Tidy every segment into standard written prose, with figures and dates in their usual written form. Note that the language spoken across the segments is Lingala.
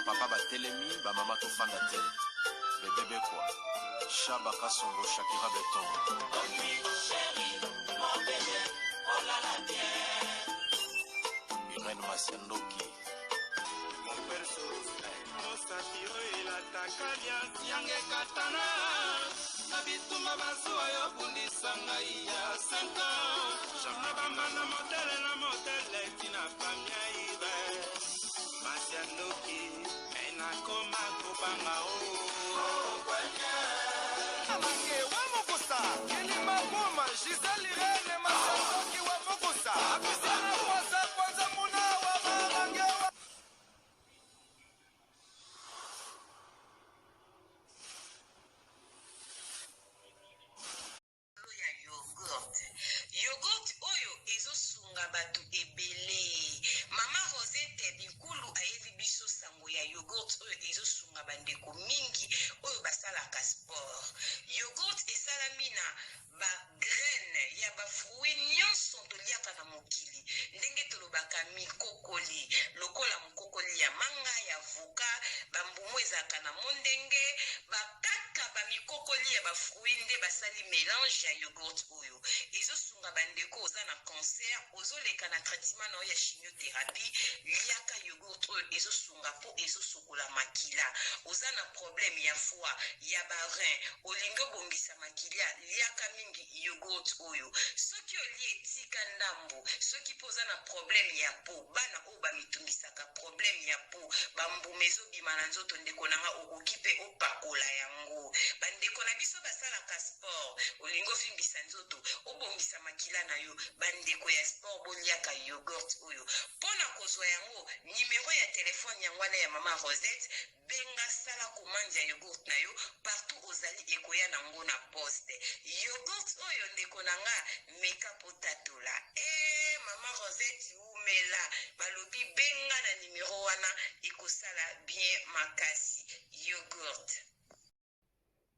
papa batelemi bamama tofanda te bebebe kwa Shaba Kasongo Shakira Beton Irene Masiandoki Yange katana na bituma bazuwa yo bundisa ngai ya 5 ans Shama bamana modele tina pamia ibe Masiandoki ena koma kubanga kwanya Amange wa mokosa Kilima Buma Giselle Irene Masiandoki wa mokosa Abisana kwanza muna wa mamange wa Yogurt oyo ezosunga batu ebele. Mama Rosette Bikulu ayebi biso sango ya yogurt oyo ezosunga bandeko mingi oyo basalaka sport. Yogurt esalami na ba graine ya ba fruit nyonso toliaka na mokili. Ndenge tolobaka mikokoli, lokola mokokoli ya manga ya voka, bambumu ezaka na mondenge, bakaka ba mikokoli ya ba fruit nde basali mélange ya yogurt oyo. Ezosunga bandeko oza na cancer, ozoleka na traitement na ya chimiothérapie, liaka yogurt oyo ezosunga po ezosokola makila. Oza na problème ya foie, ya barin, olingo bongisa makila, liaka mingi yogurt oyo. Soki oli etika ndambo, soki poza na problème ya po, bana oyo bamitungisaka problème ya po, bambumezo bima na nzoto ndeko nanga okoki pe opakola yango. Bandeko na biso basalaka sport, olingo fimbisa nzoto, obongisa makila na yo, bandeko ya sport boliaka yogurt oyo. Pona kozwa yango, numéro ya telefone yangwana ya mama Rosette, benga sala commande ya yogurt na yo, partout ozali ekoya nango na poste. Yogurt oyo ndeko nanga meka potatola. Mama Rosette umela, balobi benga na numéro wana, ekosala bien makasi. Yogurt.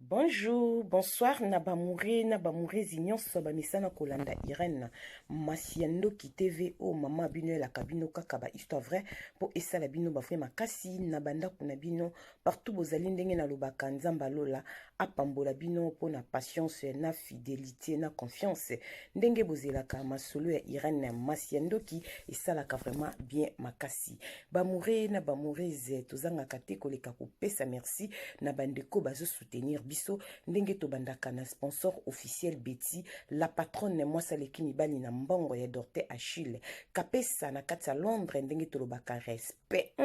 Bonjour, bonsoir, Nabamure Zignon, Sobamisana Kolanda Irene, Masiandoki TVO, Mama Bino la Kabino Kakaba, histoire vraie, pour Essa la Bino Bafre Makasi, Nabanda Kunabino, partout Bozalindenge na Lobaka Nzambalola, Apambola Bino, pour na patience, na fidélité, na confiance, Ndenge Bozelaka, Masolo ya Irene, Masiandoki, Essa la vraiment bien Makasi. Bamure, Nabamure Z, Tozanga Kate Koleka Pesa, merci, Nabandeko Bazo soutenir biso ndenge tobandaka na sponsor officiel Betty la patronne moi saleki mibali na mbongo ya Dorte Achille kapesa na kati ya Londres ndenge tolobaka respect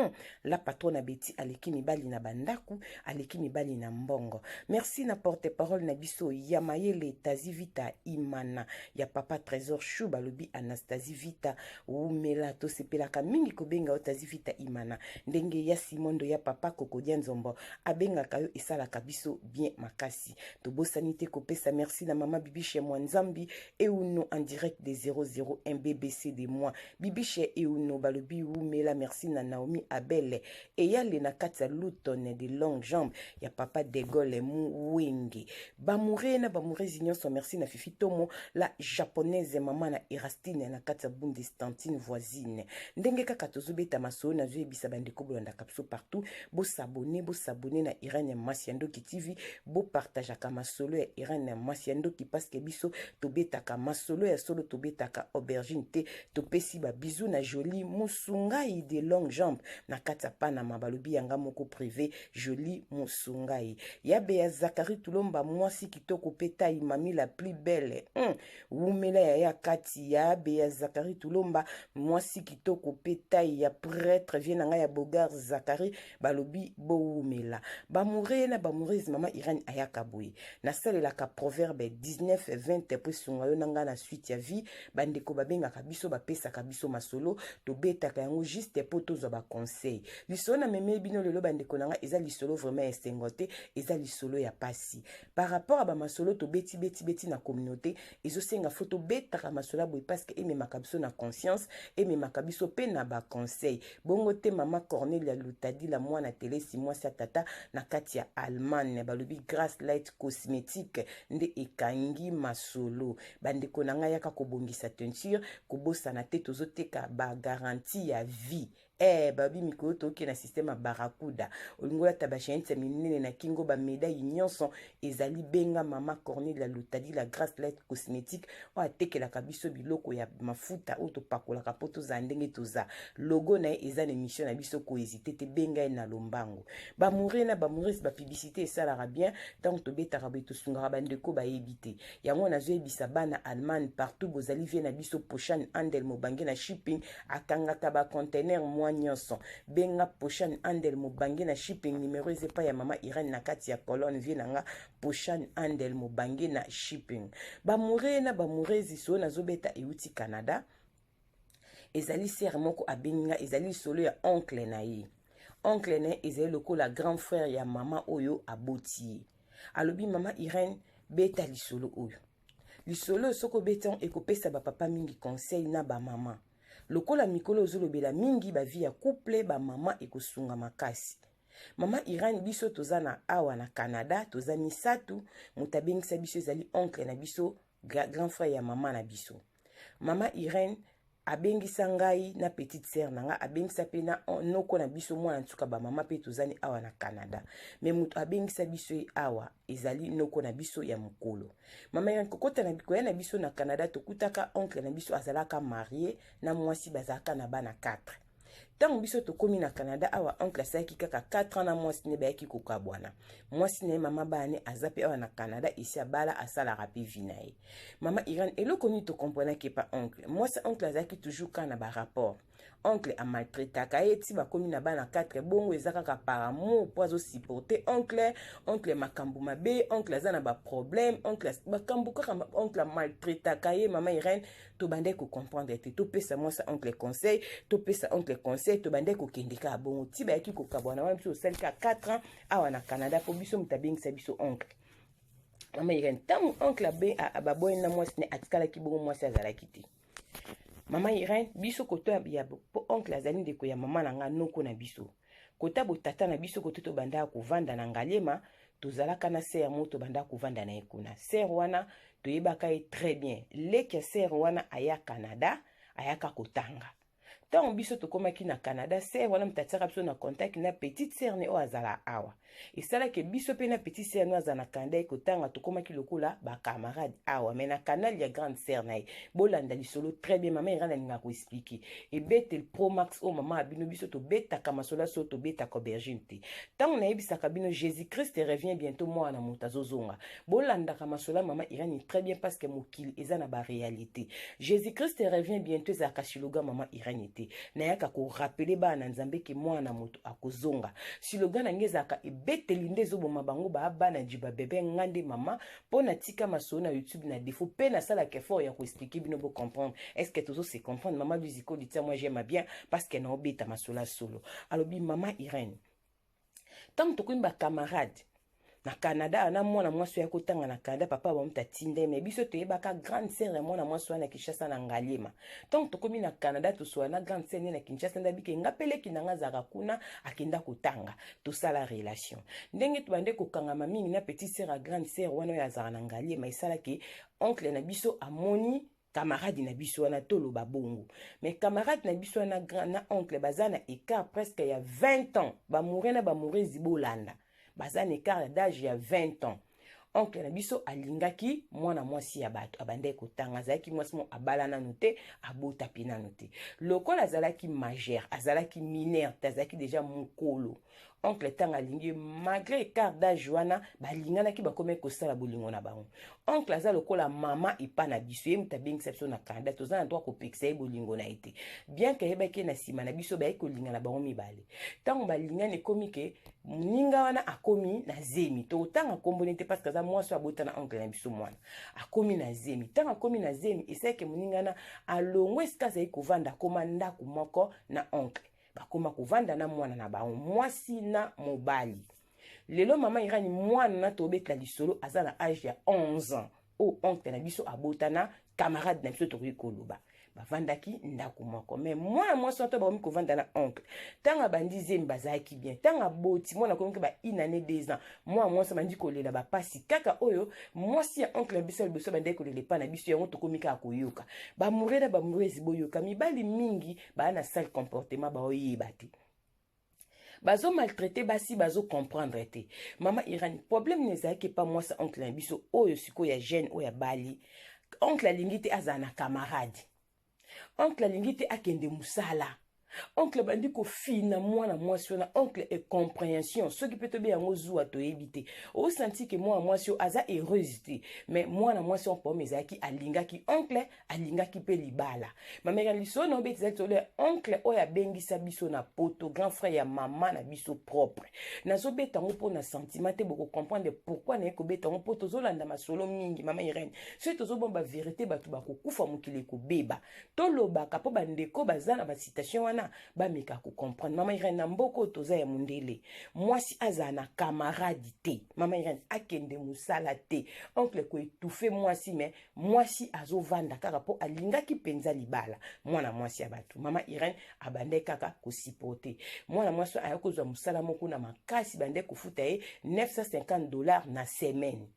la patronne Betty aleki mibali na bandaku aleki mibali na mbongo. Merci na porte parole na biso ya mayele Tazi Vita Imana ya papa Trésor Chou balobi Anastasie Vita umela to sepelaka mingi kobenga Tazi Vita Imana ndenge ya Simondo ya papa Kokodia Nzombo abenga kayo esalaka biso bien makasi. Tobosani te kopesa merci na mama Bibiche Mwanzambi Euno en direct des 001 BBC de moi. Bibiche Euno balobi umela merci na Naomi Abele et yale na kati ya Luton de longue jambe ya papa de Gaulle Muwenge. Bamure na bamure Zignon so merci na Fifi Tomo la japonaise mama na Erastine na kati ya Bundestantine voisine. Ndenge kaka tozobeta maso na zwe bisa bandeko bolanda kapso partout. Bo s'abonner na Irene Masiandoki TV. Bo partageaka masolo ya Irene Masiandoki parce que biso tobetaka masolo ya solo tobetaka aubergine te topesi ba bisou na Jolie Musungai de longue jambe na kati ya Panama balobi yanga moko privé Jolie Musungai yabe ya Zakari Tulomba mwasi kitoko peta imami la plus belle umela ya kati yabe ya Zakari Tulomba mwasi kitoko peta ya prêtre vienanga ya Bogar Zakari balobi bo umela bamure na bamure mama Irene ayaka boye na salelaka proverbe 19-20 po sunga yo nanga na suite ya vie bandeko babengaka biso bapesaka biso masolo tobetaka yango juste po tozwa ba conseil lisolo na meme bino lelo bandeko nanga eza lisolo vraiment esengote eza lisolo ya pasi par rapport a ba masolo tobeti beti na communauté ezosenga photo betaka masolo boye parce que ememaka biso na conscience ememaka biso pe na ba conseil bongo te mama Cornelia Lutadi la mwana télé si moi sa tata na kati ya Allemagne balobi Grace Light Cosmétique nde ekangi masolo bandeko nanga yaka kobongisa teinture kobosana te tozoteka ba garantie ya vie babi mikolo toke na système ya barakuda olingola tabashainti ya minene na kingo bamedaille nyonso ezali benga mama Corneille Lutadi la Grâce Light Cosmétique oyo atekelaka biso biloko ya mafuta oyo topakolaka mpo toza ndenge toza logo na ye eza na émission na biso kohésite te benga ye na lombango bamoure na bamouresi bapiblicité esalaka bien ntango tobetaka boye tosungaka bandeko bayebi te yango nazoyebisa bana Allemagne partout bozali vie na biso Pochan Andel Mobange na shipping akangaka bacontener mwa nyonso benga Pochan Andel Mobange na shipping numero ezepa ya mama Irene na kati ya colonne vie nanga Pochan Andel Mobange na shipping bamoure na bamurezi so nazobeta euti Canada ezali sere moko abenga ezali solo ya oncle na ye oncle na ye ezali lokola grand frère ya mama oyo aboti ye alobi mama Irene beta lisolo oyo lisolo soko beton ekopesa bapapa mingi conseil na bamama lokola mikolo ozolobela mingi bavi ya couple bamama ekosunga makasi mama Irene biso toza na awa na Canada toza misatu moto abengisa biso ezali oncle na biso grand frère ya mama na biso mama Irene abengisa ngai na petite sœur nanga abengisa pe na noko na biso mwana ntuka bamama pe tozani awa na Canada me moto abengisa biso awa ezali noko na biso ya mokolo mama Irene kokota na bikoya na biso na Canada tokutaka oncle na biso azalaka marié na mwasi bazalaka na bana 4 ntango biso tokomi na Canada awa oncle asalaki kaka 4 ans na mwasi ne bayaki kokabwana mwasi ne mama bane aza pe awa na Canada esi abala asalaka pe vi na ye mama Irene eloko nini tokomprenaki pa oncle mwasi oncle azalaki toujours ka na barapport oncle amaltraitaka ye ti bakomi na bana 4 bongo eza kaka par amour po azosupporte oncle makambo mabe oncle aza na baproblème oncle bakambo kaka oncle amaltraitaka ye mama Irene tobandaki kocomprendre te topesa mwasi oncle conseil topesa oncle conseil tobandaki kokende kaka bongo ti bayaki kokabwana wana biso osalika 4 ans awa na Canada po biso moto abengisa biso oncle mama Irene ntango oncle ababoye na mwasi ne atikalaki bongo mwasi azalaki te mama Irene biso koto ya po oncle azali ndeko ya mama na nga noko na biso kota botata na biso koto tobandaka kovanda na Ngaliema tozalaka na ser mo tobandaka kovanda na ye kuna ser wana toyebaka ye très bien leki ya ser wana aya Canada ayaka kotanga ntango biso tokomaki na Canada ser wana mutatiaka biso na contact na petite ser ne oyo azala awa esalaki biso pe na petite ser ne aza na Canada ekotanga tokomaki lokola bakamarade awa me na canal ya grande ser na ye bolanda lisolo très bien mama Irene alinga koexplike ebete pro max oyo mama abino biso tobetaka masolo so tobetaka aubergine te ntango nayebisaka bino Jésus Christ revient bientôt mwana moto azozonga bolandaka masolo ya mama Irene très bien parce que mokili eza na baréalité Jésus Christ revient bientôt ezalaka slogan mama Irene te nayaka korapele bana nzambe ke mwana moto akozonga slogan nange ezalaka ebeteli nde ezoboma bango baabana jiba bebe ngande mama mpo na tika masolo na YouTube na défaut mpe nasalaka effort ya koexplike bino bo comprendre est-ce que tozo se comprendre mama Luziko dit moi j'aime bien parce que naobeta masolo solo alobi mama Irene tant tokomi ba camarade na Canada na mwana mwasi ya kotanga na Canada papa ba muta tinde me biso toyebaka grande sœur ya mwana mwasi na Kinshasa na Ngaliema tant tokomi na Canada to na grande sœur na Kinshasa ndabike ngapeleki nanga zaka kuna akenda kotanga to sala relation ndenge tubande kokanga mingi na petite sœur ya grande sœur wana ya zaka na Ngaliema isala ke oncle na biso amoni camarade na biso wana toloba bongo mais camarade na biso na oncle bazana écart presque ya 20 ans ba mourena ba mourezi bolanda baza na écart d'âge ya 20 ans oncle na biso alingaki mwana mwasi ya bato abande kotanga azalaki mwasi mo abala nanu te abota pe nanu te lokola azalaki majeur azalaki mineur azalaki déjà mokolo oncle tanga alingi malgré écart d'âge wana balinganaki bakome kosala bolingo na bango oncle aza lokola mama epa na biso ye mutu abengisa biso na Canada toza na droit kopekisa ye bolingo na ye te bien ke ayebaki na nsima na biso bayei kolinga na bango mibale ntango balingani ekomi ke moninga wana akomi na zemi totanga komboni te parce que aza mwasi abota na oncle na biso mwana akomi na zemi ntango akomi na zemi esalaki moninga wana alongo esika azali kovanda akoma ndako moko na oncle bakoma kovanda na mwana na bango mwasi na mobali lelo mama Irene mwana na tobetla lisolo aza na âge ya 11 ans o oncle na biso abota na camarade na biso tokoki koloba bavandaki ndako moko mais mwana mwasi wana to bakomi kovanda na oncle ntango abandi zemi bazalaki bien ntango aboti mwana akomi ke ba 1 année 2 ans mwana mwasi abandi kolela bapasi kaka oyo mwasi ya oncle na biso ya liboso bandaki kolela epa na biso yango tokomi kaka koyoka bamoure na bamourezi boyoka mibali mingi baa na sale comportement baoyeba te bazo maltraité basi bazo comprendre te mama Irani problème nezalaki pa mwasi oncle na biso oyo siko ya jeune oyo ya bali oncle alingi te azala na camarade oncle alingi te akende musala oncle bandi kofina mwana mwasi wana oncle e compréhension soki pe tobe yango zuwa toyebi te osanti ke mwana mwasi oyo aza heureuse te mais mwana mwasi oyo pome ezalaki alingaki oncle alingaki mpe libala mameka liso na obeti ezalaki tole oncle oyo abengisa biso na poto grand frère ya mama na biso propre nazobeta yango mpo na sentiment te bokocomprendre pourquoi naye kobeta yango mpo tozolanda masolo mingi mama Irene soki tozobomba vérité bato bakokufa mokili ekobeba tolobaka mpo bandeko baza na basitation wana bameka comprendre mama Irene na mboko toza ya mundele mwasi aza na camarade te mama Irene akende musala te oncle ko étouffer mwasi mais mwasi azovanda kaka po alingaki penza libala mwana mwasi ya batu mama Irene abande kaka kosipote mwana mwasi ayakozwa musala moko na makasi bande kofuta ye $950 na semaine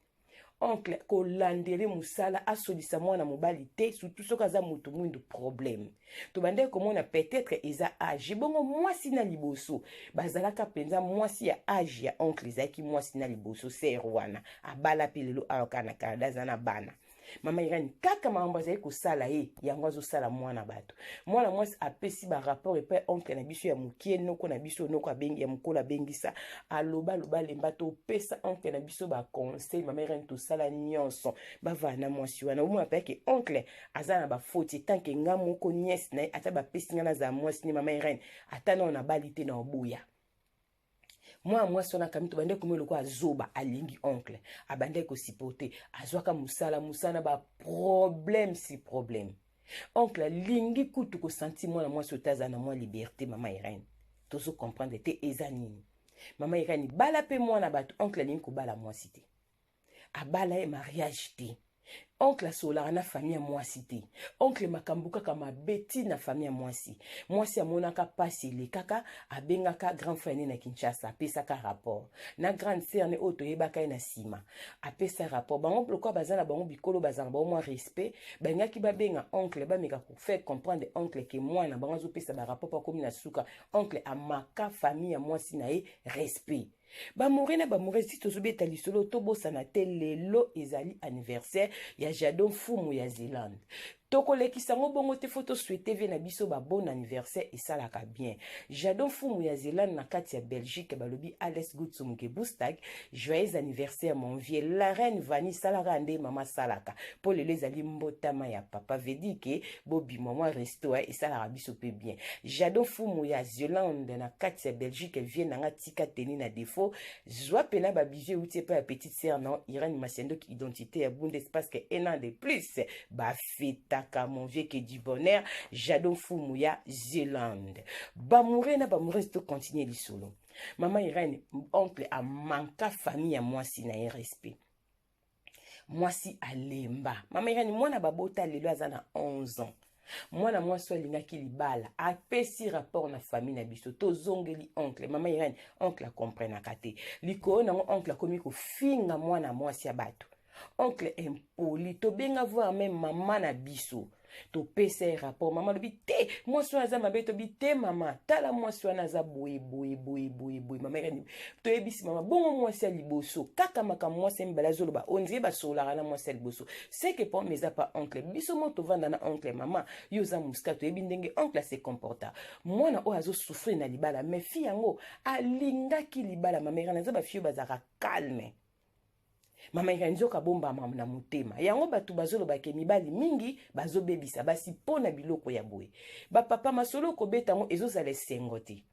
oncle kolandele musala asolisa mwana mobali te surtout soki aza mutu mwindu problème tobande komona peut-être eza age bongo mwasi na liboso bazalaka penza mwasi ya age ya oncle ezalaki mwasi na liboso ser wana abala pe lelo ayoka na Canada aza na bana mama Irene kaka makambo azali kosala ye yango azosala mwana bato mwana mwasi apesi barapport epai oncle na biso ya mokie noko na biso noko abengi ya mokolo abengisa aloba lemba topesa oncle na biso baconseil mama Irene tosala nyonso bavana na mwasi wana omona apeke oncle aza na bafoti tanke nga moko niese na ye ata bapesi nga naza mwasi ni mama Irene ata nao na bali te na obuya mwa mwasi wana kami tobande komi loko azoba alingi oncle abande kosipote azwaka musala ba problème si problème oncle alingi kutu kosanti mwana mwasi otaza na mwa liberté mama Irene tozo comprendre te eza nini mama Irene bala pe mwana bato oncle alingi kobala mwasi te abala ye mariage te oncle asolaka na famille ya mwasi te oncle makambo kaka mabeti na famille ya mwasi amonaka pasi elekaka abengaka grand frère ne na Kinshasa apesaka rapport na grande sœur ne oyo toyebaka ye na nsima apesa rapport bango lokwa baza na bango bikolo baza na bango mwa respect bangaki babenga oncle bameka kofaire comprendre oncle ke mwana bango azopesa barapport mpo akomi na suka oncle amaka famille ya mwasi na ye respect bamoure na bamoure si tozobeta lisolo tobosana te lelo ezali anniversaire ya Jadon Fumu ya Zélande tokolekisa ngo bongo te foto souhaiter ve na biso ba bon anniversaire esalaka bien Jadon Fumu ya Zélande na kati ya Belgique balobi Alex Gutsumuke Boustag joyeux anniversaire mon vieux la reine Vani salaka nde mama salaka po lelo ezali mbotama ya papa vedi ke bobi mama resto esalaka biso pe bien Jadon Fumu ya Zélande na kati ya Belgique vient nanga tika teni na défaut zwa pena ba bijou outie pa petite sœur non Irene Masiendo qui identité ya bundes parce que un an de plus ba feta mon vieux que du bonheur Jadon Fumu ya Zélande bamoure na bamoure to continuer lisolo mama Irene oncle a manka famille ya mwasi na ye respect mwasi alemba mama Irene mwana babota lelo aza na 11 ans mwana mwasi alingaki libala apesi rapport na famille na biso tozongeli oncle mama Irene oncle akomprenaka te likolo nango oncle akomi kofinga mwana mwasi ya bato oncle impoli tobenga voir même maman na biso to pese rapport maman lobi te mwasi wana aza mabe tobi te mama tala mwasi wana aza boye mama Irene toyebisi mama bongo mwasi ya liboso kaka makambo mwasi mbala zoloba ondie basolaka na mwasi ya liboso c'est que pour meza pa oncle biso mo tovanda na oncle mama yo za muska toyebi ndenge oncle se comporta mwana oyo azo souffrir na libala mais fi yango alingaki libala mama Irene aza ba fio bazaka calme mama Irene nzoka bomba na motema yango batu bazoloba ke mibali mingi bazobebisa basi pona biloko ya boye ba papa masolo kobeta ngo ezozala esengo te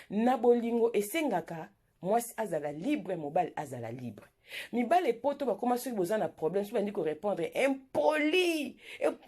na bolingo esengaka mwasi azala libre mobali azala libre mibale poto bakoma soki boza na problème soki bandi korépondre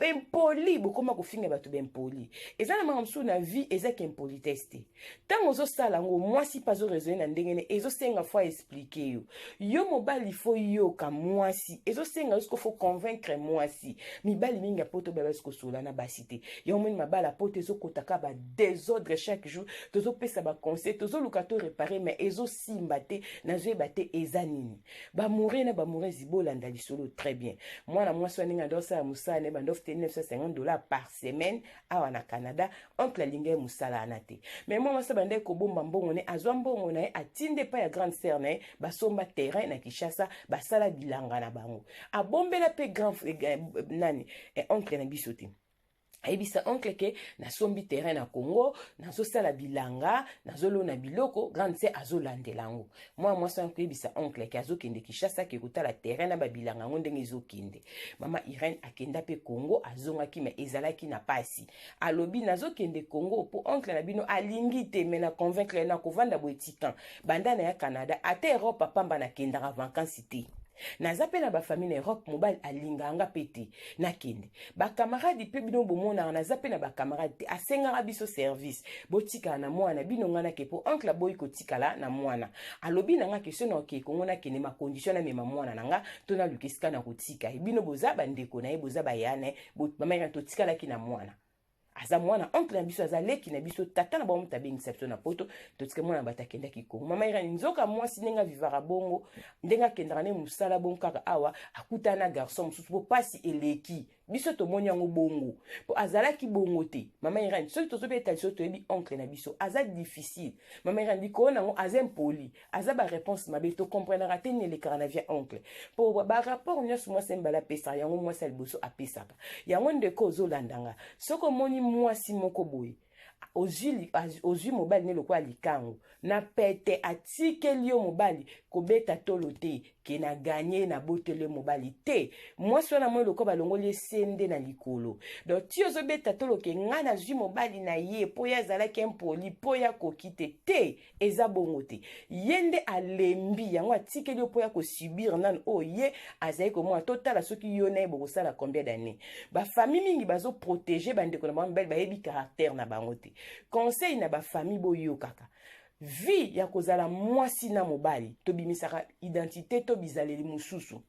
impoli bokoma kofinga bato baimpoli eza na maka mosusu na vie ezaki impolitesse te ntango ozosala yango mwasi mpe azoresone na ndenge ne ezosenga fo aexplike yo mobali fo yoka mwasi ezosenga soki fo convaincre mwasi mibali mingi ya poto baya soki kosola na basi te yo moni mabala poto ezokotaka badésordre chaque jour tozopesa baconseil tozoluka to réparer mais ezosimba te nazoyeba te eza nini bamoure na bamourezi bolanda lisolo très bien mwana mwasi wa ndenge andosala mosala ne bandofute $950 par semaine awa na Canada oncle alingi ye mosala ana te mais mwa mwasi bande kobomba mbongo ne azwa mbongo na ye atinde pa ya grande sœur na ye basomba terrain na Kinshasa basala bilanga na bango abombela pe grand nani oncle na biso te ayebisa oncle ke nasombi terrain na Congo nazosala bilanga nazolona biloko grande sœur azolandela yango mwa mwasi wangu koyebisa oncle ke azokende Kinshasa ke kotala terrain na babilanga yango ndenge ezokende mama Irene akenda pe Congo azongaki me ezalaki na pasi alobi nazokende Congo po oncle na bino alingi te me na convaincre na kovanda boetikan banda na ya Canada ate Europe apamba na kendaka vacances te naza pe na bafamille na Europe mobile alinganga pete nakende bakamaradi pe bino bomona naza pe na bakamaradi te asengaka biso service botikala na mwana bino ngana ke po oncle boyi kotikala na mwana alobi nanga question na ke kongo na kende ma condition na mema mwana nanga to na lukisika na kotika bino boza bandeko na ye boza bayane bamaya to tikala ki na mwana aza mwana oncle na biso aza leki na biso tata na bamuta bengisa biso na poto totike mwana batakenda kikongo mama Irene nzoka mwasi ndenga vivara bongo ndenga kendaka ne musala bongo kaka awa akutana garçon mususu bo pasi eleki biso tomoni yango bongo po azalaki bongo te mama Irene soki tozobeta liso toyebi oncle na biso aza difficile mama Irene diko nango aza impoli aza ba réponse mabe to comprendra te ne lekara na via oncle po ba rapport nyonso mwasi mbala pesa yango mwasi liboso apesaka yango ndeko ozolandanga soko moni mwasi moko boye ozwi mobali ne lokwa likango na pete atikeli yo mobali kobeta tolo te ke na ganye na botele mobali te mwasi wana mwe lokwa balongoli esende na likolo donc ti ozobeta tolo ke nga nazwi mobali na ye po ya azalaki impoli po ya kokite te eza bongo te ye nde alembi yango atikeli yo po ya kosubir nanu oyo ye azali komona totala soki yo na ye bokosala combien d'année bafamille mingi bazoprotege bandeko na bango mibali bayebi caractère na bango te conseil na bafamille boyo kaka vie ya kozala mwasi na mobali tobimisaka identité to bizaleli mususu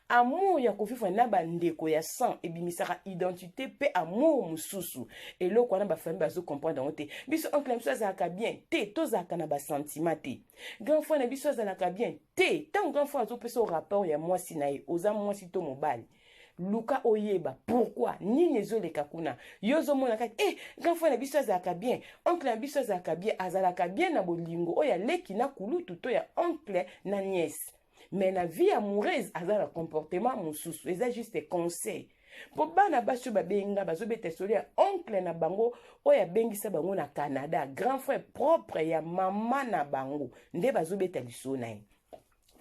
amour ya kofifwa na bandeko ya sang ebimisaka identité pe amour mususu eloko wana bafamille bazo comprendre yango te biso oncle biso azalaka bien te tozalaka na basentiment te grand frère na biso azalaka bien te ntango grand frère azopesa rapport ya mwasi na ye oza mwasi to mobali luka oyeba pourquoi nini ezoleka kuna yozomona kaka grand frère na biso azalaka bien oncle na biso azalaka bien na bolingo oyo aleki na kulutu to ya oncle na nièce mais na vie amoureuse aza na comportement mosusu eza juste conseil po bana basi oyo babenga bazobeta solo ya oncle na bango oyo abengisa bango na Canada grand frère propre ya mama na bango nde bazobeta liso na ye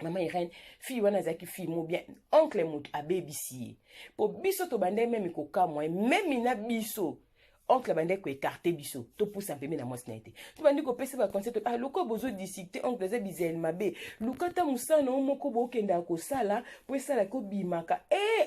mama Irene fille wana azaki fille mo bien oncle mutu abebisi ye po biso tobande meme kokamwa meme na biso oncle bande ko écarter biso to poussa pembe na mwasi na ete to bandi ko pesa ba concept luka bozo discuter oncle za bizel mabe luka ta musana moko bo kenda ko sala po sala ko bimaka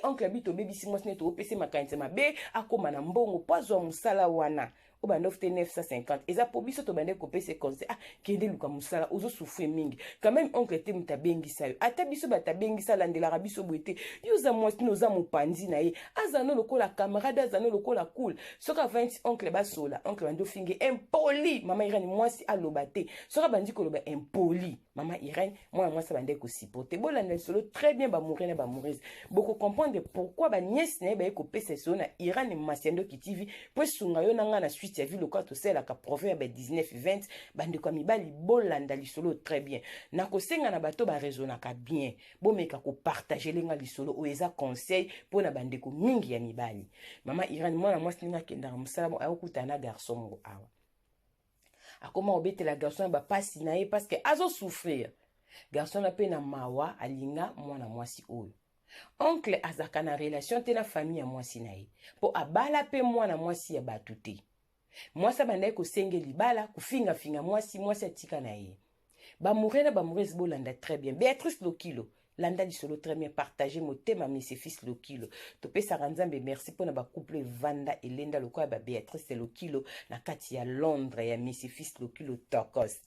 oncle bito bebisi mwasi na ete o pesa makanisa mabe akoma na mbongo pozo musala wana obanda ofte 950 eza po biso to bande ko pesa conseil kende luka musala ozo souffrir mingi quand même oncle te mutabengisa yo ata biso batabengisa landela biso boete yoza mwasi no za mopanzi na ye azano lokola camarade azano lokola cool soka 20 oncle basola oncle bando finge impoli mama Irene mwasi aloba te soka bandi ko loba impoli mama Irene mwasi bande ko supporter bolanda solo très bien ba mourir na ba mourir beaucoup comprendre pourquoi ba nièce na ba ko pesa so na Irene Masiendo Kitivi po sunga yo nanga na suite ya vie le quoi to sela ka proverbe 19-20 bande ko mibali bolanda lisolo très bien na ko senga na bato ba raisonna ka bien bomeka ko partager lenga lisolo o eza conseil po na bande ko mingi ya mibali mama Irene mwasi ninga kenda musala mo akuta na garçon mo awa akoma obete la garçon ba pasi na ye parce que azo souffrir garçon na pe na mawa alinga mwana mwasi oyo oncle azaka na relation te na famille ya mwasi na ye po abala pe mwana mwasi ya batu te mwasi banda ko senge libala kufinga mwasi atika na ye ba mourir na ba mourir bolanda très bien Béatrice Lokilo landa lisolo très bien partager motema Messi fils lokilo topesaka nzambe merci mpona bacouple vanda elenda lokola ba Beatrice lokilo na kati ya Londres ya Messi fils lokilo tokos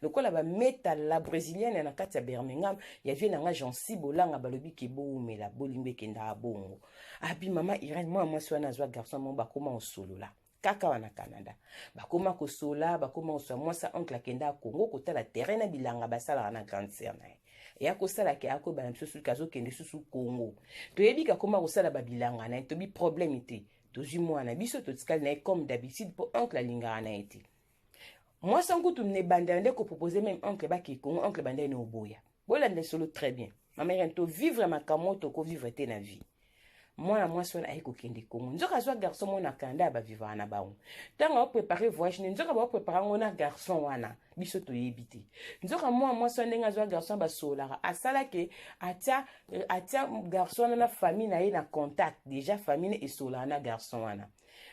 lokola bameta la brésilienne na kati ya Birmingham ya vie nanga Jansi bolanga balobi ke boumela bolingo ekendaka bongo abi mama Irene mwa mwasi wana azwa garçon mo bakoma osolola kaka wana Canada bakoma kosola bakoma oswa mwasa oncle akenda Congo kotala terrain na bilanga basalaka na grande sœur na ye ya kosala ke akoyeba na biso soki azokende susu Congo toyebi kakoma kosala babilanga na ye tobi problème te tozwi mwana biso totikali na ye comme d'habitude mpo oncle alingaka na ye te mwasi nkutu mne banda nde kopropose même oncle bake Congo oncle banda ye na oboya bolanda solo très bien mama Irene tovivre makambo tokovivre te na vie mwana mwasi wana aye kokende Congo nzoka azwa garçon mona Canada bavivaka na bango ntango aoprépare voyage ne nzoka baoprépare ngo na garçon wana biso toyebi te nzoka mwana mwasi wana ndenge azwa garçon basolaka asalaki atia garçon wana na famille na ye na contact déjà famille esolaka na garçon wana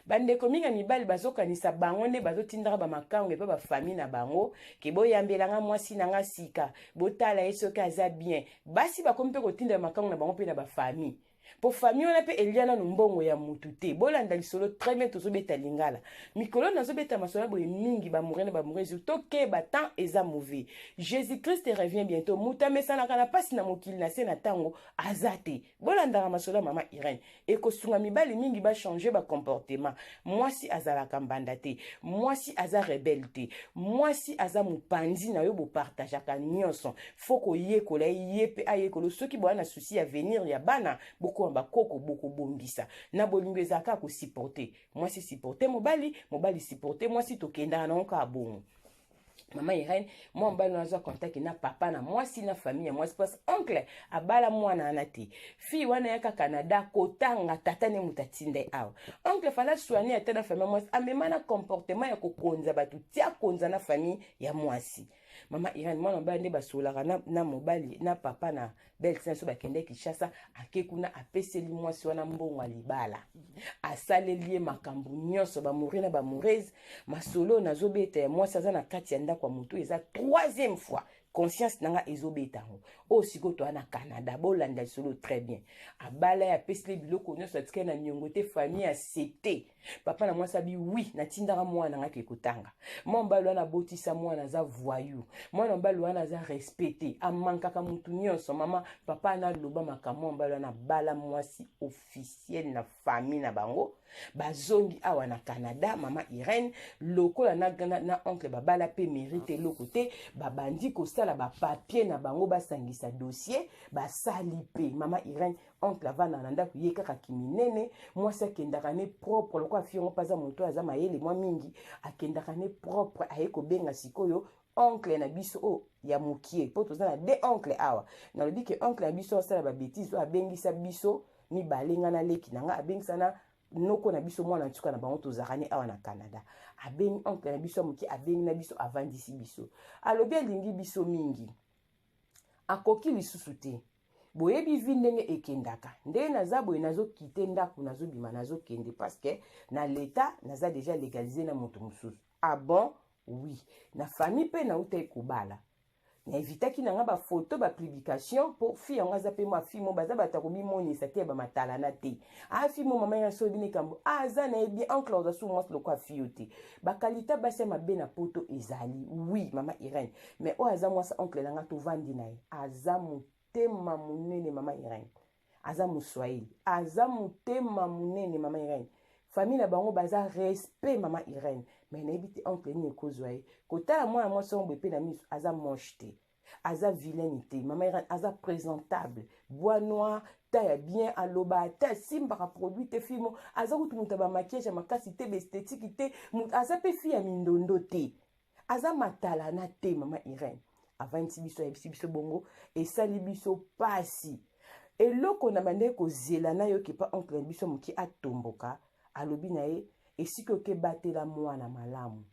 bandeko mingi ya mibali bazokanisa bango nde bazotindaka bamakango epa bafamille na bango ke boyambelanga mwasi nanga sika botala ye soki aza bien basi bakomi mpe kotindela makango na bango mpe na bafamille po famille wana mpe elia nanu mbongo ya mutu te bolanda lisolo très bien tozobeta lingala mikolo nazobeta masolo boye mingi bamorene bamorezi tokeba temps eza mauvais Jésus Christ revient bientôt mutu amesanaka na pasi na mokili na se na ntango aza te bolandaka masolo mama Irene ekosunga mibali mingi bachange bacomportement mwasi azalaka mbanda te mwasi aza rebelle te mwasi aza mopanzi na yo bopartageaka nyonso fo koyekola ye mpe ayekola soki boya na susi ya venir ya bana boko bakoko boko bombisa na bolingo ezaka ko supporter mwasi supporter mobali supporter mwasi tokenda na onka bongo mama Irene moi mbali naza contact na papa na mwasi na famille ya mwasi parce oncle abala mwana ana te fille wana yaka Canada kotanga tata ne mutatinde awa oncle fala soigner ata na famille mwasi amema na comportement ya kokonza batu tia konza na famille ya mwasi mama Irene mwana mbali nde basolaka na mobali na papa na belle senso bakende Kinshasa akekuna apeseli mwasi wana mbongo libala asaleli ye makambo nyonso bamuri na bamurezi masolo nazobeta ya mwasi aza na kati ya ndako ya motu eza troisième fois conscience nanga ezobeta ngo o siko to na Canada bolanda solo très bien abala ya pesle biloko nyonso atika na nyongo te famille ya CT papa na mwasi abi oui natindaka mwana nga ke kotanga mwa mbalo wana botisa mwana za voyou mwana mbalo wana za respecté amankaka mutu nyonso mama papa na loba makambo mbalo wana bala mwasi officiel na famille na bango bazongi awa na Canada mama Irene lokola na oncle babala pe mérite loko te babandi kosala ba papier na bango basangisa dossier basali pe mama Irene oncle avana na ndako ye kaka kiminene mwasi akendaka ne propre lokwa fiongo paza moto aza mayele mwa mingi akendaka ne propre aye kobenga sikoyo oncle na biso o ya mukie po tozana de oncle awa na lobi ke oncle na biso asala ba bêtise o abengisa biso mi balenga na leki nanga abengisa na noko na biso mwana ntuka na bango tozakani awa na Canada abengi oncle na biso mukie abengi na biso avandisi biso alobi alingi biso mingi akoki lisusu te boyebi vi ndenge ekendaka ndenge naza boye nazokite ndako nazobima nazokende parce que na leta naza déjà légalisé na moto mosusu ah bon oui na famille pe na uta ekobala na evitaki nanga ba photo ba publication pour fille nga za pe ma fille mo baza batako bimonisa te ba matala na te ah fille mo mama ya so bini kambo aza na ebi oncle oza su mo lo kwa fille te ba kalita ba se mabe na poto ezali oui mama Irene mais o aza mo sa oncle nanga to vandi na ye aza mutema munene mama Irene aza muswahili aza mutema munene mama Irene famille na bango baza respect mama Irene mais na ebite oncle ni ekozwa ye kotala mwana mwasi ombo epe na miso aza moche te aza vilaine te mama Irene aza présentable bois noir taille bien aloba ata simbaka produit te fimo aza kutu mutu ba maquillage makasi te esthétique te aza pe fille ya mindondo te aza matala na te mama Irene avanti biso ya biso bongo esali biso pasi eloko na bande kozela na yo ke pa oncle biso muki atomboka alobi na ye esiko ke batela mwana malamu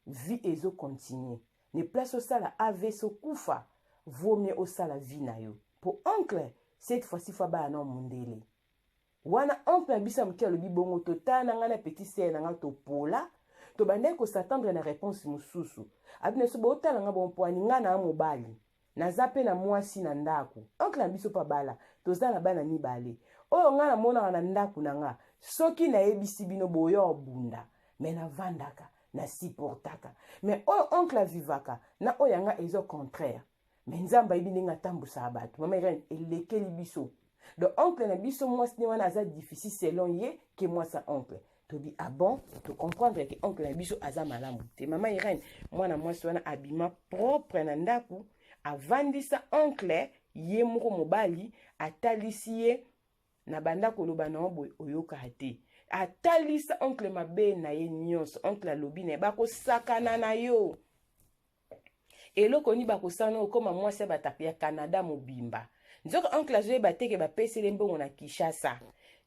vie ezo continuer ne place osala aveso kufa vaut mieux osala vie na yo pour oncle cette fois-ci fa ba na mundele wana oncle bisa muki alobi bongo totana ngana petit sœur nanga to pola to bande ko s'attendre na réponse mususu abine so botala nga bon poani ngana mobali naza mpe na mwasi na ndako oncle na biso mpa bala toza na bana mibale oyo nga namonaka na ndako na nga soki nayebisi bino boyo obunda me navandaka nasiportaka me oyo oncle avivaka na oyo yanga ezo contraire me nzambe ayebi ndenge atambusaka bato mama Irene elekeli biso donc oncle na biso mwasi ne wana aza difficile selon ye ke mwasi ya oncle tobi ah bon to comprendre ke oncle na biso aza malamu te mama Irene mwana mwasi wana abima propre na ndako avandisa oncle ye moko mobali atalisi ye na banda koloba na boye oyokaka te atalisa oncle mabe na ye nyonso oncle alobi na ye bakosakana na yo eloko ni bakosana okoma mwasi batape ya Canada mobimba nzoka oncle azoyeba te ke bapesele mbongo na Kinshasa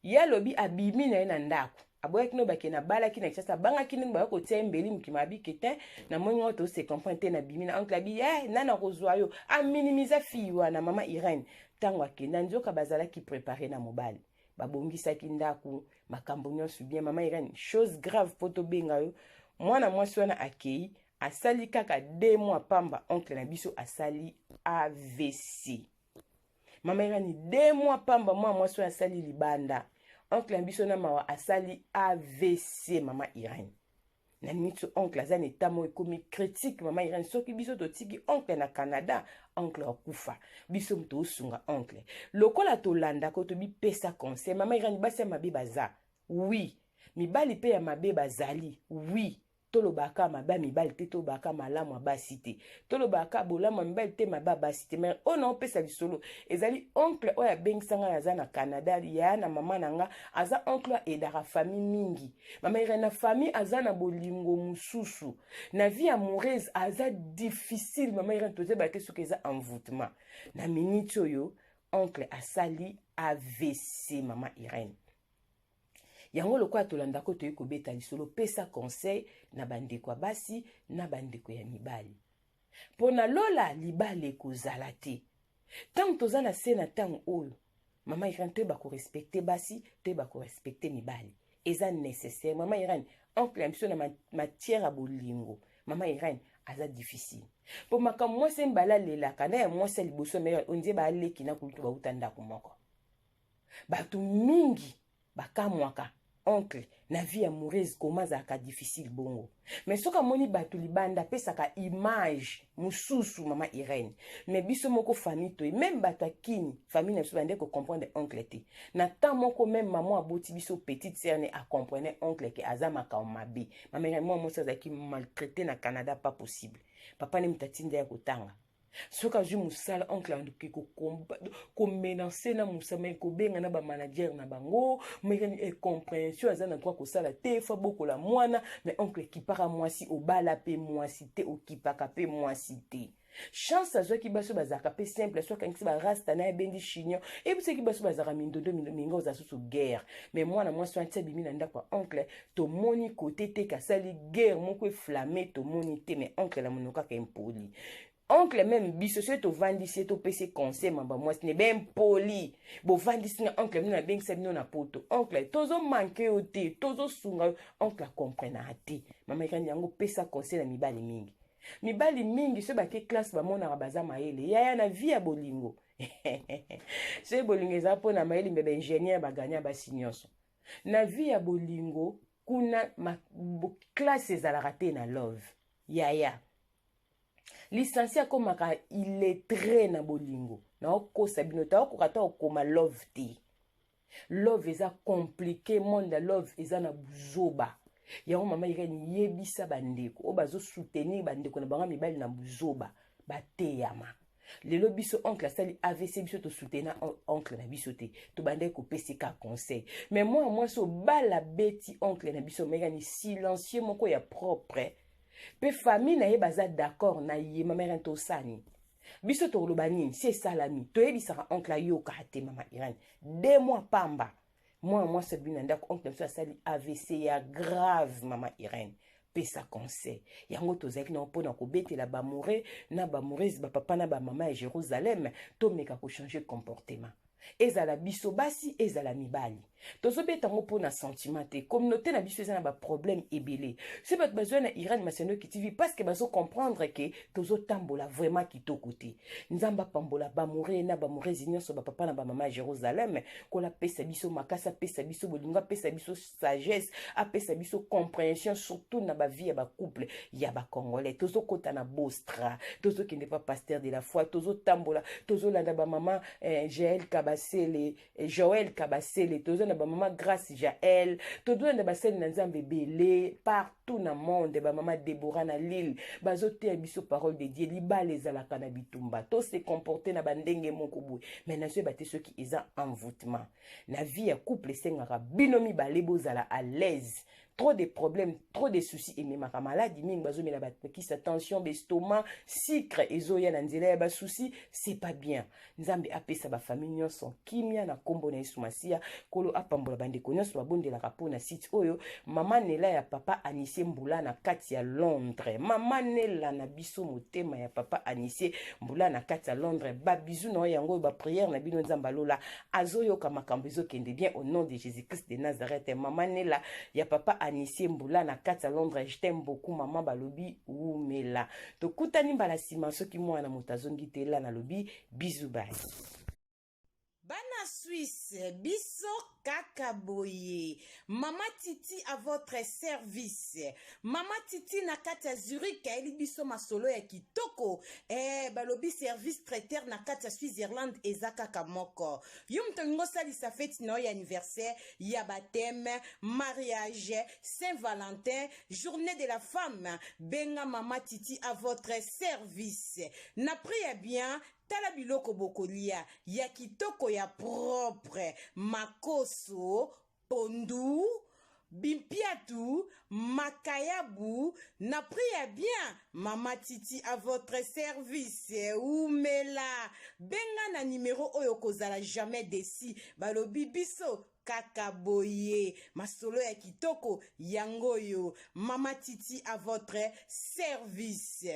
ye alobi abimi na ye na ndako aboyaki no bake na balaki na Kinshasa bangaki nini bayo kotia mbeli mokima abiki te na moni ngo to se comprendre te na bimi na oncle abi nana kozwa yo aminimiza fille wana mama Irene tango akenda nzoka bazalaki préparé na mobali babongisaki ndako makambo nyonso bien mama Irene chose grave po tobenga yo mwana mwasi wana akei asali kaka 2 mois pamba oncle na biso asali AVC mama Irene 2 mois pamba mwana mwasi wana asali libanda oncle na biso na mawa asali AVC mama Irene na minute oncle aza na état moko ekomi critique mama Irene soki biso totiki oncle na Canada oncle akufa biso moto osunga oncle lokola tolanda ko tobipesa conseil mama Irene basi ya mabe baza oui mibali pe ya mabe bazali oui tolobaka mabe mibali te tolobaka malamu basi te tolobaka bolamu mibali te mabe basi te mais on opesa lisolo ezali oncle oyo abengisanga aza na Canada ya na mama nanga aza oncle edara famille mingi mama Irene na famille aza na bolingo mususu na vie amoureuse aza difficile mama Irene tozeba te soki eza envoûtement na minute oyo oncle asali AVC mama Irene yango lokola tolanda ko toyi kobeta lisolo pesa conseil na bandeko ya basi na bandeko ya mibali pona lola libale kozala te tango toza na se na tango oyo mama Irene toyeba korespecte basi toyeba korespecte mibali eza nécessaire mama Irene oncle ya biso na matière ya bolingo mama Irene aza difficile po makambo mwasi mbala lelaka na ya mwasi ya liboso me ondie baaleki na kulutu bauta ndako moko bato mingi bakamwaka oncle na vie amoureuse koma zaka difficile bongo mais soka moni bato libanda pesaka image mususu mama Irene mais biso moko famille to même bato akini famille na biso bande ko comprendre oncle te na temps moko même maman aboti biso petite sœur ne a comprendre oncle ke azamaka o mabe mama Irene moi mosa zaki maltraité na Canada pas possible papa ne mtatinde ya kotanga soka ju musala oncle anduki ko menacer na musama ko benga na ba manager na bango mais compréhension azana droit ko sala te fa boko la mwana mais oncle ki para mwasi obala pe mwasi te okipaka pe mwasi te chance azwa ki baso bazaka pe simple soka ngisi ba rasta na bendi chignon et puis ki baso bazaka mindondo mingo za susu guerre mais mwana mwasi wan tsabi mina ndako oncle to moni côté te ka sali guerre moko flammé to moni te mais oncle la monoka ka impoli oncle même biso se to vandisi to pese conseil mamba mwasi ne ben poli bo vandisi na oncle mina ben sabino na poto oncle tozo manquer o te tozo sunga oncle comprendre ate mama ikani yango pesa conseil na mibali mingi se ba ke classe ba mona baza maele ya na vie ya bolingo se bolingo za pona maele mbebe ingénieur ba gagner ba signyoso na vie ya bolingo kuna classe ezalaka te na love ya licencié comme il est très na bolingo na okosa bino ta okokata okoma love te love eza compliqué monde love eza na buzoba yango mama Irene yebisa bandeko o bazo soutenir bandeko na banga mibali na buzoba bateyama lelo biso oncle asali AVC biso to soutenir oncle na biso te to bande ko pesika conseil mais moi so bala beti oncle na biso mega ni silencieux moko ya propre pe famille na ye baza d'accord na ye mama Irene to sani biso to lobani c'est salami to yebisaka oncle yo kate mama Irene 2 mois pamba moi c'est bien ndako oncle so asali AVC ya grave mama Irene pesa conseil yango tozaki na pona ko betela ba mouré na ba moureuse ba papa na ba mama à Jérusalem to meka ko changer comportement ezala biso basi ezala mibali tozobeta ngo mpo na sentiment te communauté na biso eza na baproblème ebele so bato bazwa na Irene Masiandoki TV parce que bazocomprendre ke tozotambola vraiment kitoko te nzambe apambola bamoure na bamorezi nyonso bapapa na bamama ya Jérusalem kola apesa biso makasi apesa biso bolingo apesa biso sagesse apesa biso compréhension surtout na bavie ya bacouple ya bacongolais tozokota na bostra tozokende pa pasteur de la foi tozotambola tozolanda bamama Joël Kabasele tozolanda bamama Grâce Jaël tozolanda basali na nzambe ebele partout na monde bamama Déborah na Lille bazoteya biso parole de Dieu libala ezalaka na bitumba to se comporter na bandenge moko boye mais na soyeba te soki eza envoûtement na vie ya couple esengaka bino mibale bozala à l'aise trop de problèmes, trop de soucis et même ma maladie, ming bazomela bakisa tension, l'estomac, sucre, ezoya na nzela ya ba soucis, c'est pas bien. Nzambe apesa ba famille nyonso kimia na kombo na Yesumasia, kolo apambola bandeko nyonso babondela kapo na site oyo, mama nela ya papa Anisie Mbula na kati ya Londres. Mama nela na biso motema ya papa Anisie Mbula na kati ya Londres. Ba bisou na yango ba prière na bino nzamba lola. Azoyo kama kambezo kende bien au nom de Jésus-Christ de Nazareth. Mama nela ya papa Anisie Mbula na kati ya Londres. Je t'aime beaucoup maman balobi umela. To kutani mbala sima soki mwana mutazongi tela na lobi bisou bye. Bana Suisse, biso kaka boye. Mama Titi à votre service. Mama Titi na kati ya Zurich eli biso masolo ya kitoko. Balobi service traiteur na kati ya Switzerland ezaka kamoko. Yum tongo sali sa fête no ya anniversaire, ya baptême, mariage, Saint-Valentin, journée de la femme. Benga Mama Titi à votre service. Na priya bien tala biloko bokolia ya kitoko ya propre makoso pondu bimpiatu makayabu na priya bien Mama Titi à votre service umela benga na numéro oyo kozala jamais desi balobi biso kaka boye masolo ya kitoko yangoyo Mama Titi à votre service.